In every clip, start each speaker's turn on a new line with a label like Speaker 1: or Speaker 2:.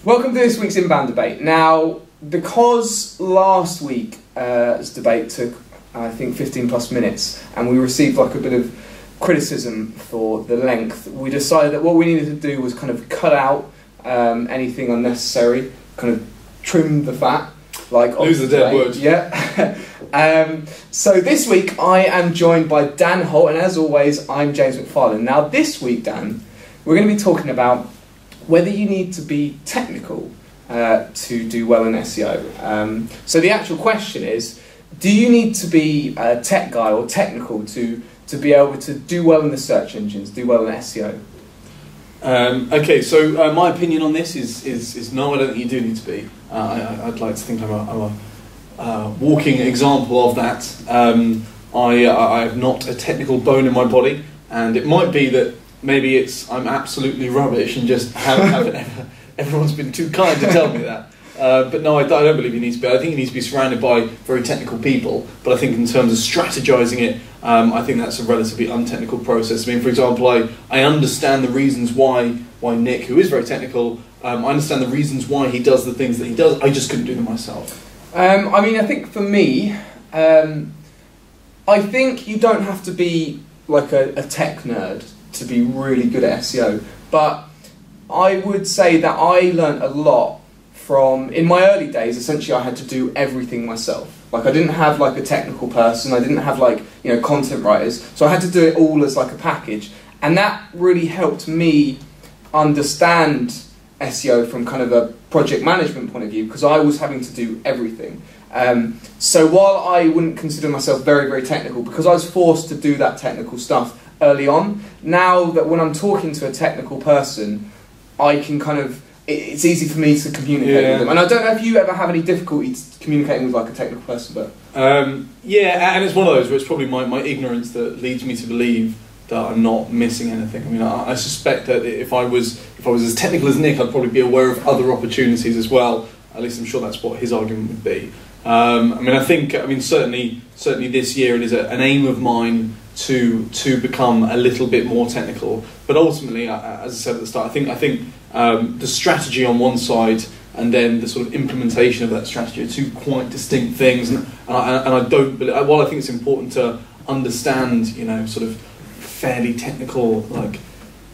Speaker 1: Welcome to this week's Inbound Debate. Now, because last week's debate took, I think, 15 plus minutes, and we received like a bit of criticism for the length, we decided that what we needed to do was kind of cut out anything unnecessary, kind of trim the fat. Like
Speaker 2: lose the dead wood.
Speaker 1: Yeah. So this week I am joined by Dan Holt, and as always, I'm James McFarlane. Now this week, Dan, we're going to be talking about whether you need to be technical to do well in SEO. So the actual question is, do you need to be a tech guy or technical to be able to do well in the search engines, do well in SEO?
Speaker 2: Okay, so my opinion on this is no, I don't think you do need to be. I'd like to think I'm a walking example of that. I have not a technical bone in my body, and it might be that maybe I'm absolutely rubbish and just everyone's been too kind to tell me that. But no, I don't believe you need to be. I think you need to be surrounded by very technical people, but I think in terms of strategizing it, I think that's a relatively untechnical process. I mean, for example, I understand the reasons why Nick, who is very technical, I understand the reasons why he does the things that he does. I just couldn't do them myself. I
Speaker 1: mean, I think for me, I think you don't have to be like a tech nerd to be really good at SEO, but I would say that I learnt a lot from, in my early days, essentially I had to do everything myself. Like I didn't have like a technical person, I didn't have like, content writers, so I had to do it all as like a package, and that really helped me understand SEO from kind of a project management point of view, because I was having to do everything. So while I wouldn't consider myself very, very technical, because I was forced to do that technical stuff early on, now that when I'm talking to a technical person, I can kind of, it's easy for me to communicate with them. And I don't know if you ever have any difficulty communicating with like a technical person, but...
Speaker 2: yeah, and it's one of those where it's probably my ignorance that leads me to believe that I'm not missing anything. I mean, I suspect that if I was as technical as Nick, I'd probably be aware of other opportunities as well. At least I'm sure that's what his argument would be. Certainly this year it is an aim of mine to become a little bit more technical. But ultimately, as I said at the start, I think the strategy on one side and then the sort of implementation of that strategy are two quite distinct things. And I don't believe, while I think it's important to understand, sort of fairly technical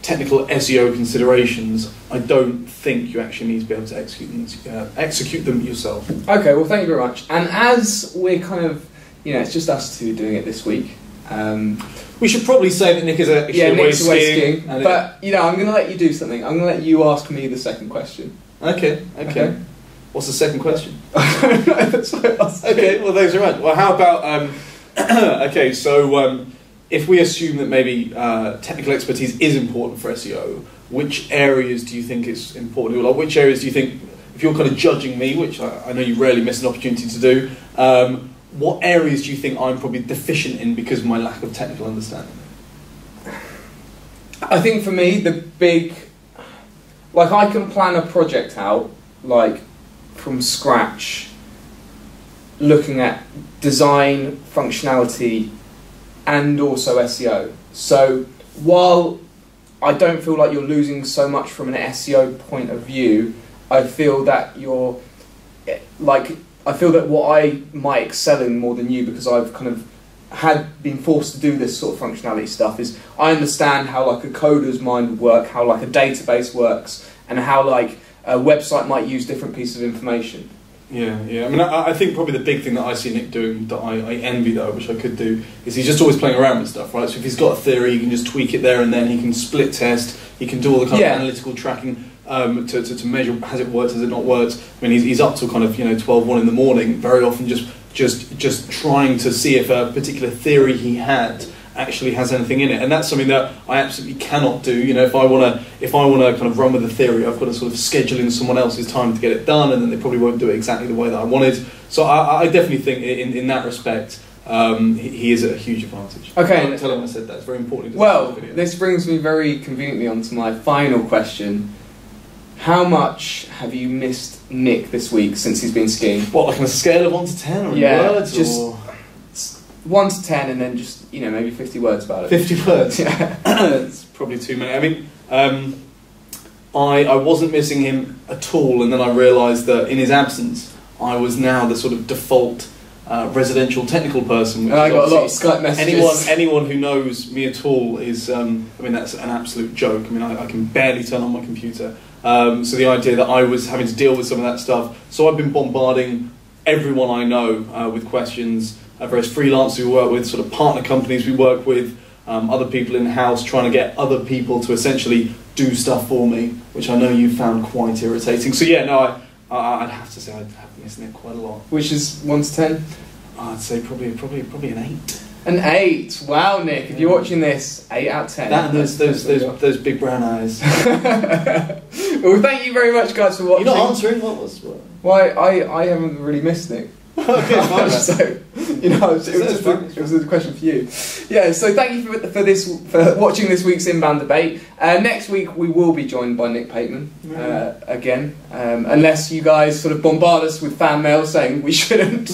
Speaker 2: SEO considerations, I don't think you actually need to be able to execute them yourself.
Speaker 1: Okay, well, thank you very much. And as we're kind of, it's just us two doing it this week.
Speaker 2: We should probably say that Nick is away skiing.
Speaker 1: But, I'm going to let you do something. I'm going to let you ask me the second question.
Speaker 2: Okay. What's the second question?
Speaker 1: That's what I was
Speaker 2: okay, well, thanks very much. Well, how about... okay, so if we assume that maybe technical expertise is important for SEO, which areas do you think is important? Like, which areas do you think, if you're kind of judging me, which I know you rarely miss an opportunity to do, what areas do you think I'm probably deficient in because of my lack of technical understanding?
Speaker 1: I think for me, the big... Like, I can plan a project out, like, from scratch, looking at design, functionality, and also SEO. So, while I don't feel like you're losing so much from an SEO point of view, I feel that I feel that what I might excel in more than you, because I've kind of been forced to do this sort of functionality stuff, is I understand how like a coder's mind would work, how like a database works, and how like a website might use different pieces of information.
Speaker 2: Yeah. I mean, I think probably the big thing that I see Nick doing that I envy, though, which I could do, is he's just always playing around with stuff, right? So if he's got a theory, he can just tweak it there and then. He can split test. He can do all the kind of analytical tracking to measure, has it worked, has it not worked. I mean, he's up till kind of 12, 1 in the morning, very often just trying to see if a particular theory he had actually has anything in it, and that's something that I absolutely cannot do. If I want to kind of run with a theory, I've got to sort of schedule in someone else's time to get it done, and then they probably won't do it exactly the way that I wanted. So I definitely think in that respect, he is at a huge advantage.
Speaker 1: Okay,
Speaker 2: Don't tell him I said that. It's very important.
Speaker 1: Well, this brings me very conveniently on to my final question. How much have you missed Nick this week since he's been skiing?
Speaker 2: What, like on a scale of 1 to 10, or in words?
Speaker 1: Just or? 1 to 10, and then just maybe 50 words about it.
Speaker 2: 50 words.
Speaker 1: Yeah,
Speaker 2: it's probably too many. I mean, I wasn't missing him at all, and then I realised that in his absence, I was now the sort of default residential technical person.
Speaker 1: And I got a lot of Skype messages.
Speaker 2: Anyone who knows me at all is, I mean, that's an absolute joke. I mean, I can barely turn on my computer. So the idea that I was having to deal with some of that stuff, so I've been bombarding everyone I know with questions, various freelancers we work with, sort of partner companies we work with, other people in-house, trying to get other people to essentially do stuff for me, which I know you found quite irritating. So yeah, no, I'd have to say I'd have been missing it quite a lot.
Speaker 1: Which is 1 to 10?
Speaker 2: I'd say probably an 8.
Speaker 1: An 8. Wow, Nick, if you're watching this, 8 out of 10.
Speaker 2: That and those big brown eyes.
Speaker 1: Well, thank you very much, guys, for watching.
Speaker 2: You're not answering. What?
Speaker 1: Well, I haven't really missed Nick.
Speaker 2: Okay, fine.
Speaker 1: So, you know, it was a question for you. Yeah, so thank you for watching this week's Inbound Debate. Next week we will be joined by Nick Pateman again, unless you guys sort of bombard us with fan mail saying we shouldn't,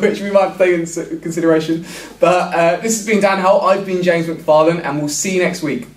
Speaker 1: which we might take into consideration. But this has been Dan Holt, I've been James McFarlane, and we'll see you next week.